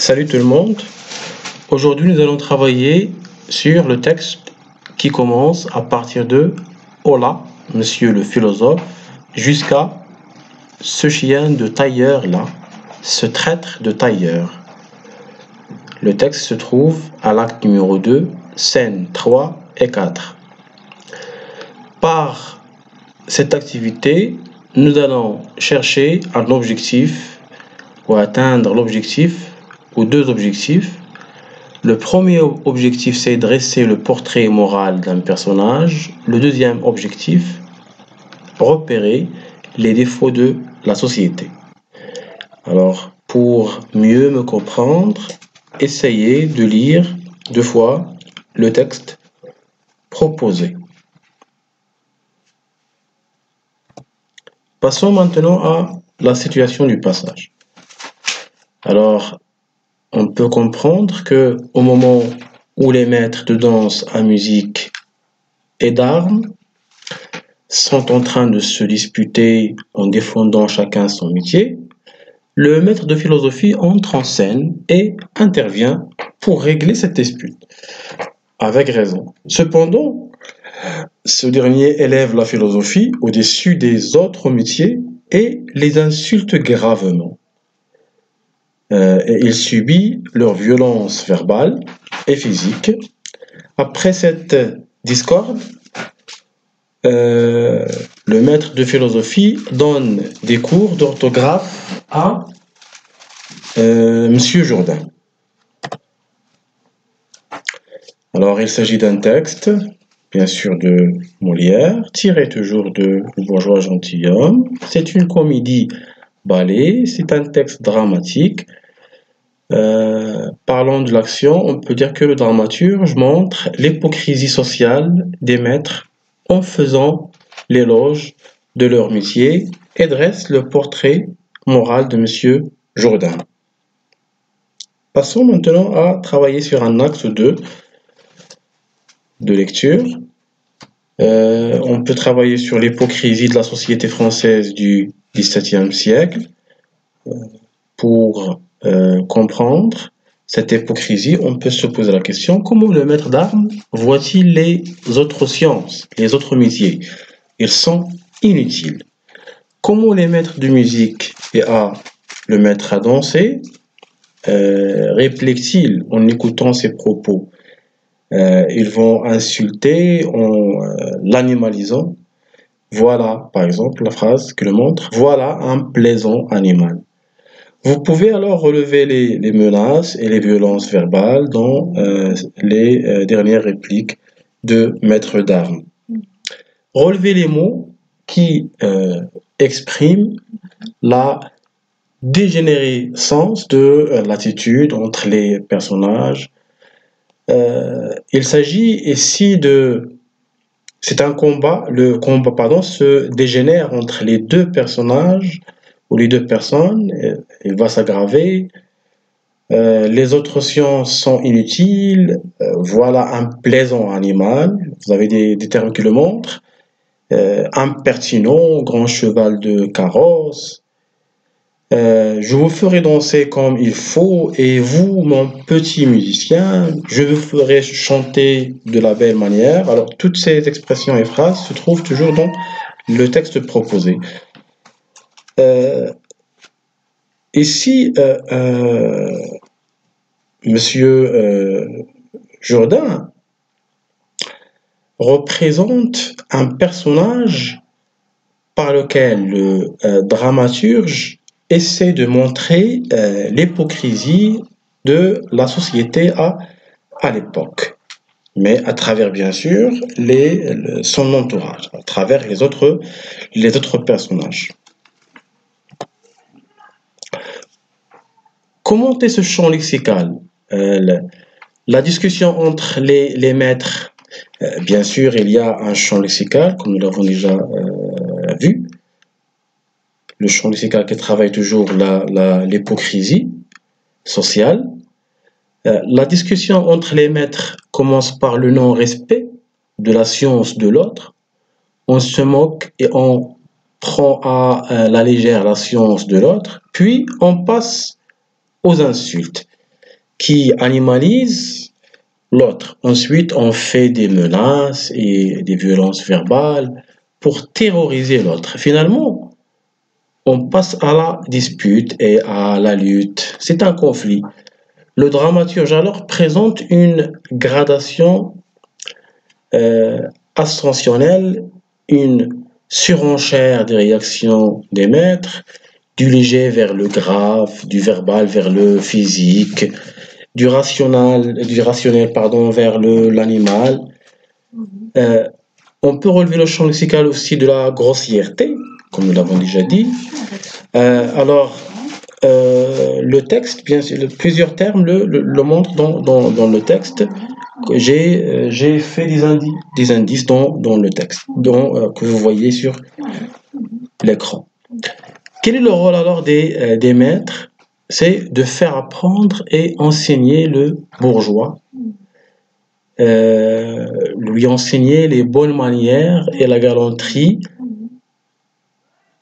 Salut tout le monde. Aujourd'hui, nous allons travailler sur le texte qui commence à partir de Hola, monsieur le philosophe, jusqu'à ce chien de tailleur là, ce traître de tailleur. Le texte se trouve à l'acte numéro 2, scènes 3 et 4. Par cette activité, nous allons chercher un objectif ou atteindre l'objectif ou deux objectifs. Le premier objectif, c'est dresser le portrait moral d'un personnage. Le deuxième objectif, repérer les défauts de la société. Alors, pour mieux me comprendre, essayez de lire 2 fois le texte proposé. Passons maintenant à la situation du passage. Alors, on peut comprendre que au moment où les maîtres de danse à musique et d'armes sont en train de se disputer en défendant chacun son métier, le maître de philosophie entre en scène et intervient pour régler cette dispute. Avec raison. Cependant, ce dernier élève la philosophie au-dessus des autres métiers et les insulte gravement. Et il subit leur violence verbale et physique. Après cette discorde, le maître de philosophie donne des cours d'orthographe à Monsieur Jourdain. Alors, il s'agit d'un texte, bien sûr de Molière, tiré toujours de Le bourgeois gentilhomme. C'est une comédie ballet, c'est un texte dramatique. Parlant de l'action, on peut dire que le dramaturge montre l'hypocrisie sociale des maîtres en faisant l'éloge de leur métier et dresse le portrait moral de Monsieur Jourdain. Passons maintenant à travailler sur un axe 2 de lecture. On peut travailler sur l'hypocrisie de la société française du XVIIe siècle pour comprendre cette hypocrisie. On peut se poser la question: comment le maître d'armes voit-il les autres sciences, les autres métiers? Ils sont inutiles. Comment les maîtres de musique et le maître à danser répliquent-ils en écoutant ses propos? Ils vont insulter en l'animalisant. Voilà, par exemple, la phrase que le montre: voilà un plaisant animal. Vous pouvez alors relever les menaces et les violences verbales dans les dernières répliques de maître d'armes. Relevez les mots qui expriment la dégénérescence de l'attitude entre les personnages. Il s'agit ici c'est un combat. Le combat, se dégénère entre les deux personnages ou les deux personnes. Il va s'aggraver. Les autres sciences sont inutiles. Voilà un plaisant animal. Vous avez des termes qui le montrent. Impertinent, grand cheval de carrosse. Je vous ferai danser comme il faut, et vous, mon petit musicien, je vous ferai chanter de la belle manière. Alors, toutes ces expressions et phrases se trouvent toujours dans le texte proposé. Ici, Monsieur Jourdain représente un personnage par lequel le dramaturge essaie de montrer l'hypocrisie de la société à l'époque, mais à travers bien sûr son entourage, à travers les autres personnages. Comment est ce champ lexical? La discussion entre les maîtres, bien sûr, il y a un champ lexical, comme nous l'avons déjà vu. Le champ lexical qui travaille toujours l'hypocrisie sociale. La discussion entre les maîtres commence par le non-respect de la science de l'autre. On se moque et on prend à la légère la science de l'autre, puis on passe aux insultes. qui animalise l'autre. Ensuite, on fait des menaces et des violences verbales pour terroriser l'autre. Finalement, on passe à la dispute et à la lutte. C'est un conflit. Le dramaturge alors présente une gradation ascensionnelle, une surenchère des réactions des maîtres, du léger vers le grave, du verbal vers le physique, du rationnel pardon, vers l'animal. Euh, on peut relever le champ lexical aussi de la grossièreté, comme nous l'avons déjà dit. Alors, le texte, bien sûr, plusieurs termes le montrent dans le texte. J'ai fait des indices dans le texte que vous voyez sur l'écran. Quel est le rôle alors des maîtres? C'est de faire apprendre et enseigner le bourgeois, lui enseigner les bonnes manières et la galanterie.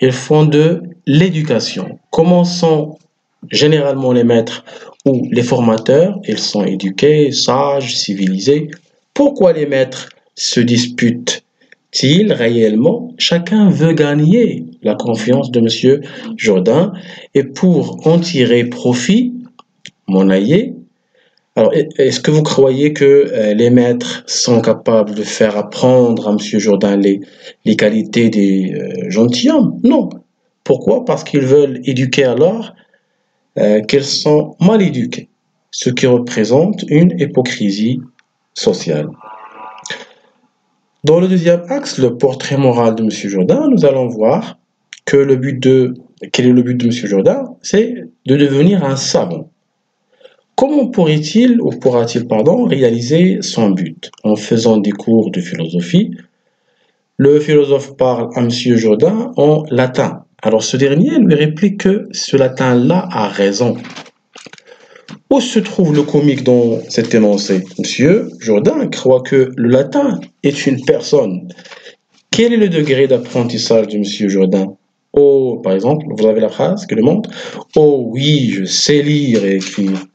Ils font de l'éducation. Comment sont généralement les maîtres ou les formateurs? Ils sont éduqués, sages, civilisés. Pourquoi les maîtres se disputent-ils réellement? Chacun veut gagner la confiance de Monsieur Jourdain et pour en tirer profit, monnayer. Alors, est-ce que vous croyez que les maîtres sont capables de faire apprendre à Monsieur Jourdain les qualités des gentilshommes? Non. Pourquoi? Parce qu'ils veulent éduquer alors qu'ils sont mal éduqués, ce qui représente une hypocrisie sociale. Dans le deuxième axe, le portrait moral de Monsieur Jourdain, nous allons voir que quel est le but de Monsieur Jourdain? C'est de devenir un savant. Comment pourra-t-il réaliser son but? En faisant des cours de philosophie, le philosophe parle à Monsieur Jourdain en latin. Alors ce dernier lui réplique que ce latin-là a raison. Où se trouve le comique dans cet énoncé? Monsieur Jourdain croit que le latin est une personne. Quel est le degré d'apprentissage de Monsieur Jourdain? Oh, par exemple, vous avez la phrase qui le montre. Oh oui, je sais lire et écrire.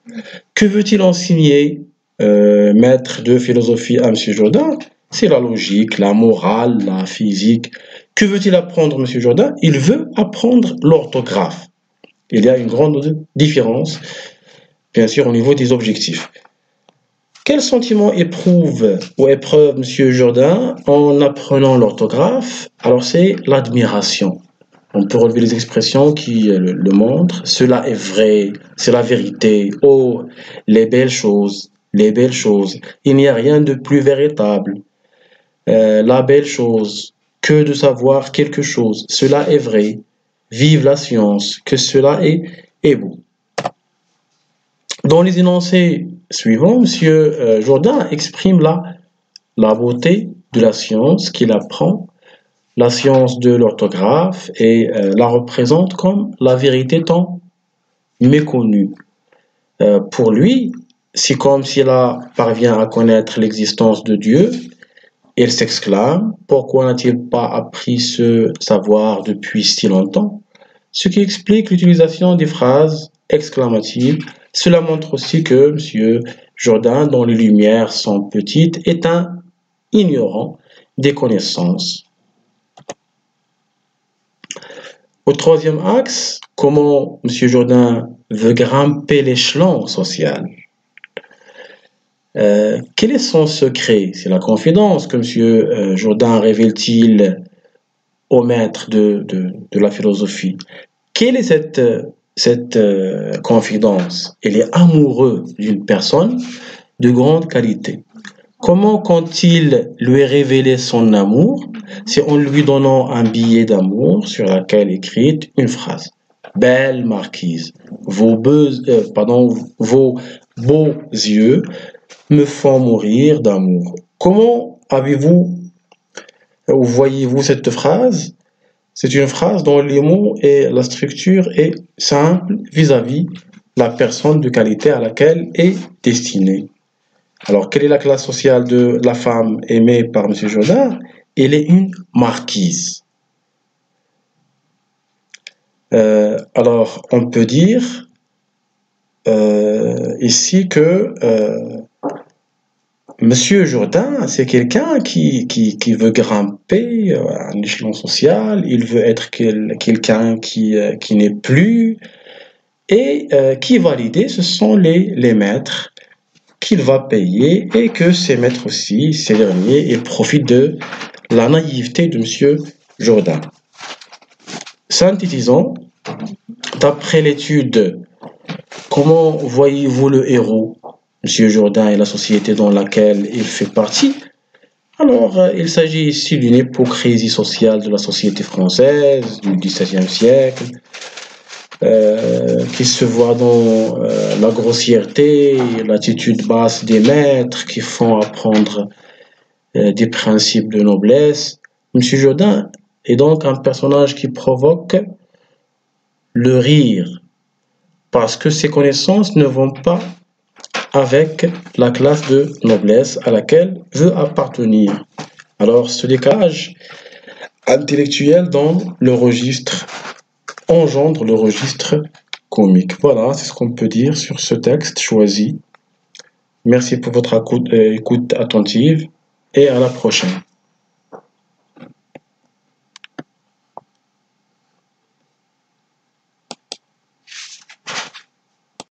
Que veut-il enseigner, maître de philosophie à Monsieur Jourdain? C'est la logique, la morale, la physique. Que veut-il apprendre, Monsieur Jourdain? Il veut apprendre l'orthographe. Il y a une grande différence, bien sûr, au niveau des objectifs. Quel sentiment éprouve ou épreuve Monsieur Jourdain en apprenant l'orthographe? Alors c'est l'admiration. On peut relever les expressions qui le montrent. Cela est vrai, c'est la vérité. Oh, les belles choses, les belles choses. Il n'y a rien de plus véritable. La belle chose, que de savoir quelque chose. Cela est vrai. Vive la science, que cela est beau. Dans les énoncés suivants, M. Jourdain exprime la beauté de la science qu'il apprend, la science de l'orthographe, et la représente comme la vérité tant méconnue. Pour lui, c'est comme s'il parvient à connaître l'existence de Dieu. Il s'exclame, pourquoi n'a-t-il pas appris ce savoir depuis si longtemps? Ce qui explique l'utilisation des phrases exclamatives. Cela montre aussi que M. Jourdain, dont les lumières sont petites, est un ignorant des connaissances. Au troisième axe, comment M. Jourdain veut grimper l'échelon social? Quel est son secret? C'est la confidence que M. Jourdain révèle-t-il au maître de la philosophie. Quelle est cette confidence? Il est amoureux d'une personne de grande qualité. Comment quand-il lui révélé son amour? C'est en lui donnant un billet d'amour sur lequel est écrite une phrase. Belle marquise, vos beaux yeux me font mourir d'amour. Comment voyez-vous cette phrase? C'est une phrase dont les mots et la structure est simple vis-à-vis la personne de qualité à laquelle est destinée. Alors, quelle est la classe sociale de la femme aimée par M. Jourdain? Elle est une marquise. Alors, on peut dire ici que Monsieur Jourdain, c'est quelqu'un qui veut grimper à un échelon social, il veut être quelqu'un qui n'est plus, et qui va l'aider, ce sont les maîtres qu'il va payer, et que ces maîtres aussi, ces derniers, ils profitent de la naïveté de Monsieur Jourdain. Synthétisons, d'après l'étude, comment voyez-vous le héros, Monsieur Jourdain, et la société dans laquelle il fait partie? Alors, il s'agit ici d'une hypocrisie sociale de la société française du XVIIe siècle, qui se voit dans la grossièreté, l'attitude basse des maîtres qui font apprendre des principes de noblesse. Monsieur Jourdain est donc un personnage qui provoque le rire, parce que ses connaissances ne vont pas avec la classe de noblesse à laquelle veut appartenir. Alors, ce décalage intellectuel dans le registre engendre le registre comique. Voilà, c'est ce qu'on peut dire sur ce texte choisi. Merci pour votre écoute attentive et à la prochaine.